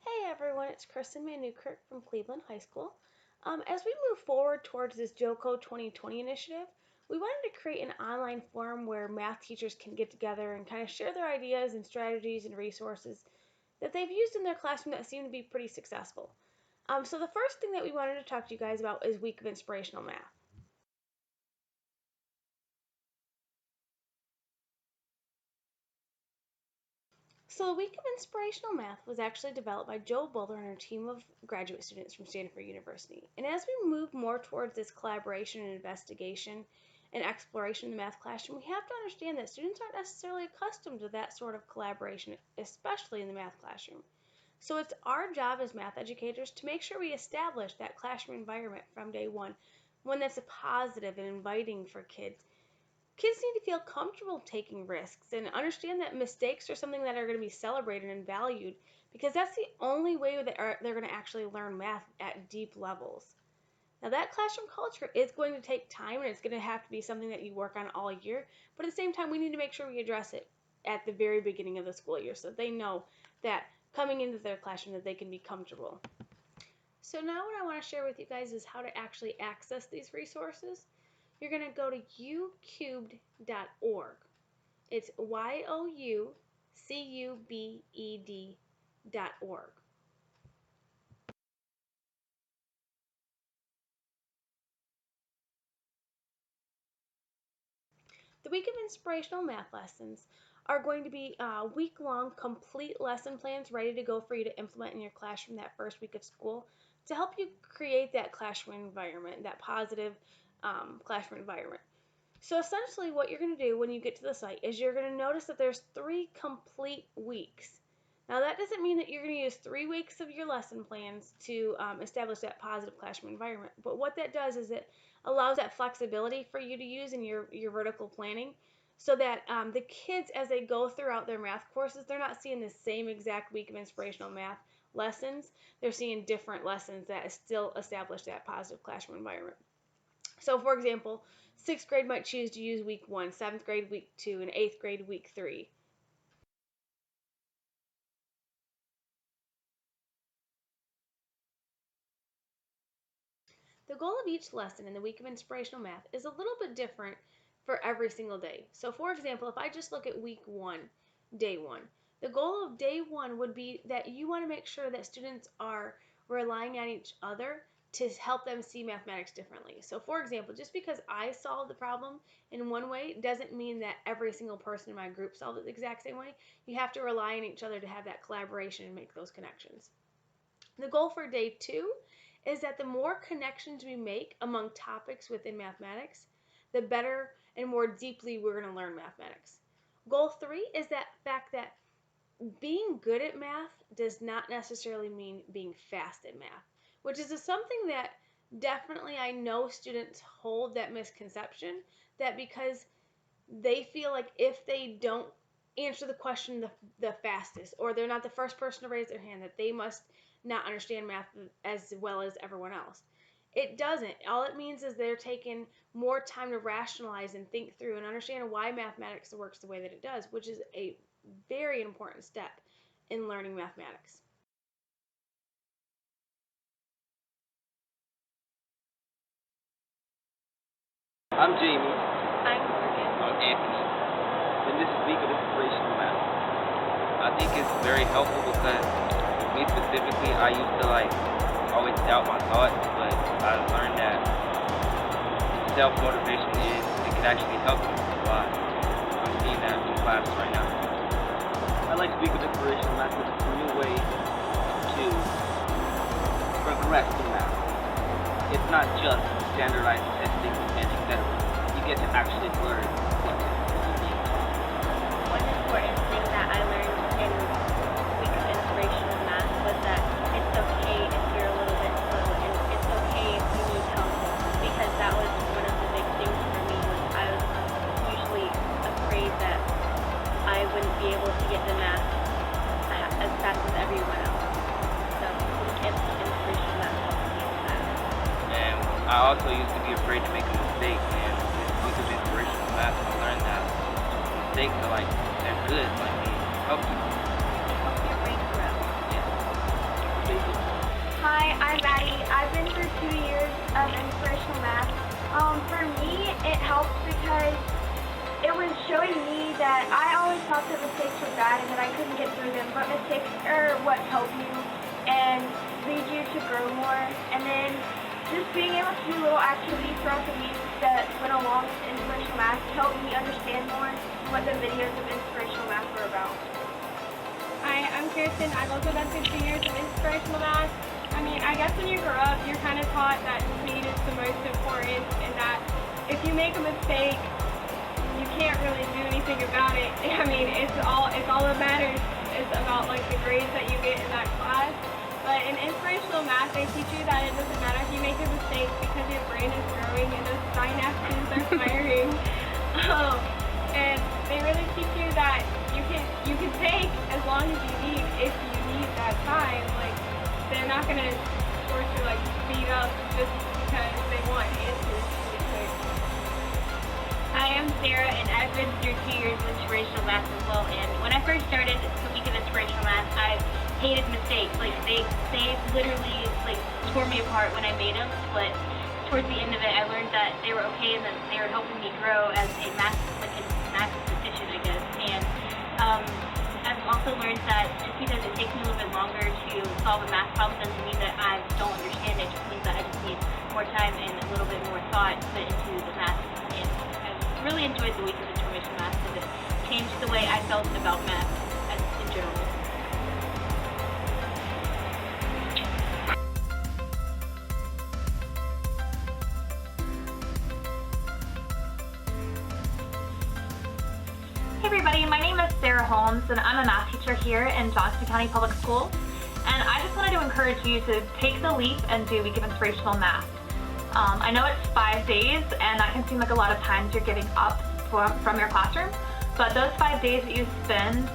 Hey everyone, it's Kristen Manukirk from Cleveland High School. As we move forward towards this JOCO 2020 initiative, we wanted to create an online forum where math teachers can get together and kind of share their ideas and strategies and resources that they've used in their classroom that seem to be pretty successful. So the first thing that we wanted to talk to you guys about is Week of Inspirational Math. So the Week of Inspirational Math was actually developed by Joe Buller and her team of graduate students from Stanford University. And as we move more towards this collaboration and investigation and exploration in the math classroom, we have to understand that students aren't necessarily accustomed to that sort of collaboration, especially in the math classroom. So it's our job as math educators to make sure we establish that classroom environment from day one that's a positive and inviting for kids. Kids need to feel comfortable taking risks and understand that mistakes are something that are going to be celebrated and valued because that's the only way that they're going to actually learn math at deep levels. Now, that classroom culture is going to take time and it's going to have to be something that you work on all year, but at the same time, we need to make sure we address it at the very beginning of the school year so that they know that coming into their classroom that they can be comfortable. So now what I want to share with you guys is how to actually access these resources. You're going to go to youcubed.org. It's youcubed.org. The week of inspirational math lessons are going to be week-long complete lesson plans ready to go for you to implement in your classroom that first week of school to help you create that classroom environment, that positive classroom environment. So essentially what you're going to do when you get to the site is you're going to notice that there's 3 complete weeks. Now that doesn't mean that you're going to use 3 weeks of your lesson plans to establish that positive classroom environment, but what that does is it allows that flexibility for you to use in your vertical planning so that the kids, as they go throughout their math courses, they're not seeing the same exact week of inspirational math lessons. They're seeing different lessons that still establish that positive classroom environment. So for example, 6th grade might choose to use week 1, 7th grade week 2, and 8th grade week 3. The goal of each lesson in the week of inspirational math is a little bit different for every single day. So for example, if I just look at week 1, day 1, the goal of day 1 would be that you want to make sure that students are relying on each other to help them see mathematics differently. So for example, just because I solved the problem in one way doesn't mean that every single person in my group solved it the exact same way. You have to rely on each other to have that collaboration and make those connections. The goal for day 2 is that the more connections we make among topics within mathematics, the better and more deeply we're going to learn mathematics. Goal 3 is that fact that being good at math does not necessarily mean being fast at math, which is something that definitely I know students hold that misconception that because they feel like if they don't answer the question the fastest or they're not the first person to raise their hand that they must not understand math as well as everyone else. It doesn't. All it means is they're taking more time to rationalize and think through and understand why mathematics works the way that it does, which is a very important step in learning mathematics. I'm Jamie. I'm Morgan. I'm Anthony. And this is Week of Inspirational Math. I think it's very helpful because me specifically, I used to always doubt my thoughts, but I learned that self-motivation it can actually help you a lot. I'm seeing that in class right now. I like Week of Inspirational Math because it's a new way to progress in math. It's not just standardized testing and etc. You get to actually learn what is being taught. One important thing that I learned in Week of Inspirational Math was that it's okay if you're a little bit slow and it's okay if you need help, because that was one of the big things for me. Was I was usually afraid that I wouldn't be able to get the math as fast as everyone else. So Week of Inspirational Math helped me with that. And I also used to be afraid to make a mistake, and this Week of Inspirational Math, I learned that mistakes are they're good, they help you. Help your brain grow. Yeah. Hi, I'm Maddie. I've been through 2 years of inspirational math. For me, it helped because it was showing me that I always thought that mistakes were bad and that I couldn't get through them, but mistakes are what help you and lead you to grow more. And then just being able to do little activities throughout the week that went along with inspirational math helped me understand more what the videos of inspirational math were about. Hi, I'm Kirsten. I've also been through 2 years of inspirational math. I mean, I guess when you grow up, you're kind of taught that speed is the most important and that if you make a mistake, you can't really do anything about it. I mean, it's all that matters is about like the grades that you get in that class. But in inspirational math, they teach you that it doesn't matter if you make a mistake because your brain is growing and those synapses are firing. And they really teach you that you can take as long as you need if you need that time. Like, they're not gonna force you like speed up just because they want answers really quick. Hi, I'm Sarah, and I've been through 2 years of inspirational math as well. And when I first started the week of inspirational math, I hated mistakes. Like they literally like tore me apart when I made them. But towards the end of it, I learned that they were okay and that they were helping me grow as a mathematician, I guess. And I've also learned that just because it takes me a little bit longer to solve a math problem doesn't mean that I don't understand it. It just means that I just need more time and a little bit more thought put into the math. And I've really enjoyed the week of inspirational math because it changed the way I felt about math in general. Hey everybody, my name is Sarah Holmes and I'm a math teacher here in Johnston County Public Schools. And I just wanted to encourage you to take the leap and do Week of Inspirational Math. I know it's 5 days and that can seem like a lot of time you're giving up from your classroom, but those 5 days that you spend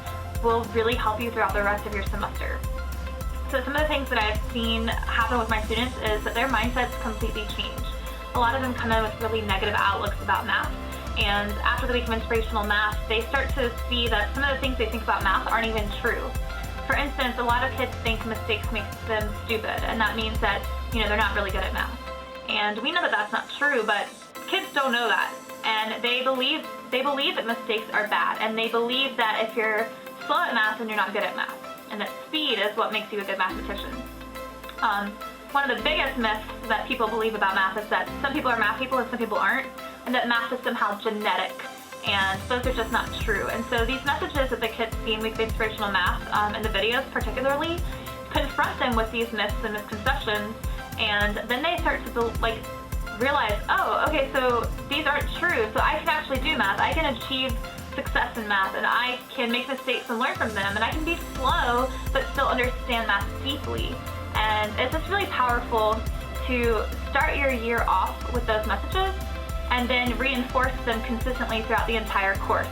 will really help you throughout the rest of your semester. So some of the things that I've seen happen with my students is that their mindsets completely change. A lot of them come in with really negative outlooks about math. And after the week of inspirational math, they start to see that some of the things they think about math aren't even true. For instance, a lot of kids think mistakes make them stupid, and that means that, they're not really good at math. And we know that that's not true, but kids don't know that. And they believe that mistakes are bad, and they believe that if you're slow at math, then you're not good at math, and that speed is what makes you a good mathematician. One of the biggest myths that people believe about math is that some people are math people and some people aren't, and that math is somehow genetic, and those are just not true. And so these messages that the kids see in Week of Inspirational Math, in the videos particularly, confront them with these myths and misconceptions, and then they start to realize, oh, okay, so these aren't true, so I can actually do math, I can achieve success in math, and I can make mistakes and learn from them, and I can be slow but still understand math deeply. And it's just really powerful to start your year off with those messages and then reinforce them consistently throughout the entire course.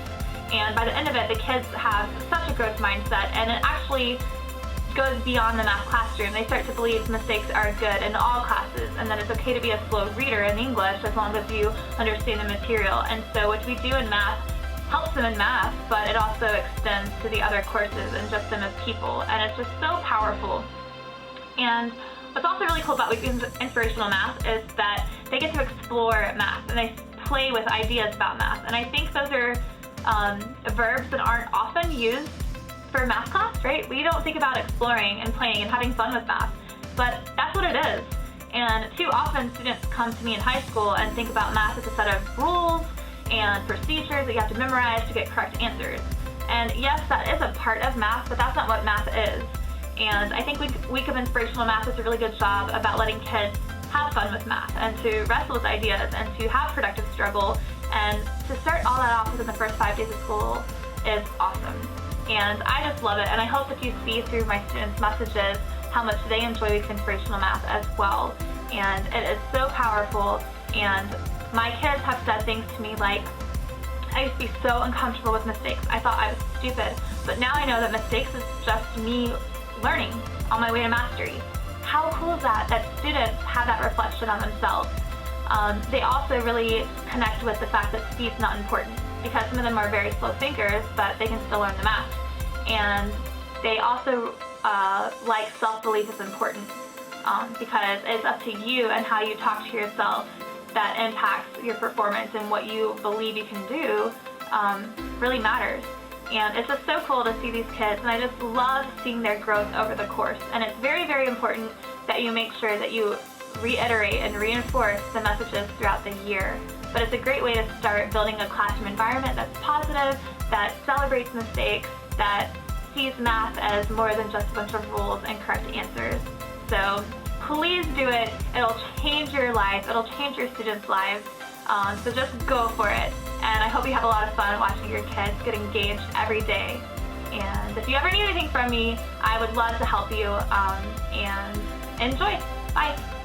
And by the end of it, the kids have such a growth mindset, and it actually goes beyond the math classroom. They start to believe mistakes are good in all classes, and that it's okay to be a slow reader in English as long as you understand the material. And so what we do in math helps them in math, but it also extends to the other courses and just them as people. And it's just so powerful. And what's also really cool about Week of Inspirational Math is that they get to explore math and they play with ideas about math. And I think those are verbs that aren't often used for math class, right? We don't think about exploring and playing and having fun with math, but that's what it is. And too often students come to me in high school and think about math as a set of rules and procedures that you have to memorize to get correct answers. And yes, that is a part of math, but that's not what math is. And I think Week of Inspirational Math does a really good job about letting kids have fun with math and to wrestle with ideas and to have productive struggle. And to start all that off within the first 5 days of school is awesome. And I just love it. And I hope that you see through my students' messages how much they enjoy Week of Inspirational Math as well. And it is so powerful. And my kids have said things to me like, I used to be so uncomfortable with mistakes. I thought I was stupid. But now I know that mistakes is just me learning on my way to mastery. How cool is that students have that reflection on themselves? They also really connect with the fact that speed's not important, because some of them are very slow thinkers, but they can still learn the math. And they also like self-belief is important. because it's up to you and how you talk to yourself that impacts your performance, and what you believe you can do really matters. And it's just so cool to see these kids, and I just love seeing their growth over the course. And it's very, very important that you make sure that you reiterate and reinforce the messages throughout the year. But it's a great way to start building a classroom environment that's positive, that celebrates mistakes, that sees math as more than just a bunch of rules and correct answers. So please do it. It'll change your life. It'll change your students' lives. So just go for it. And I hope you have a lot of fun watching your kids get engaged every day. And if you ever need anything from me, I would love to help you, and enjoy. Bye.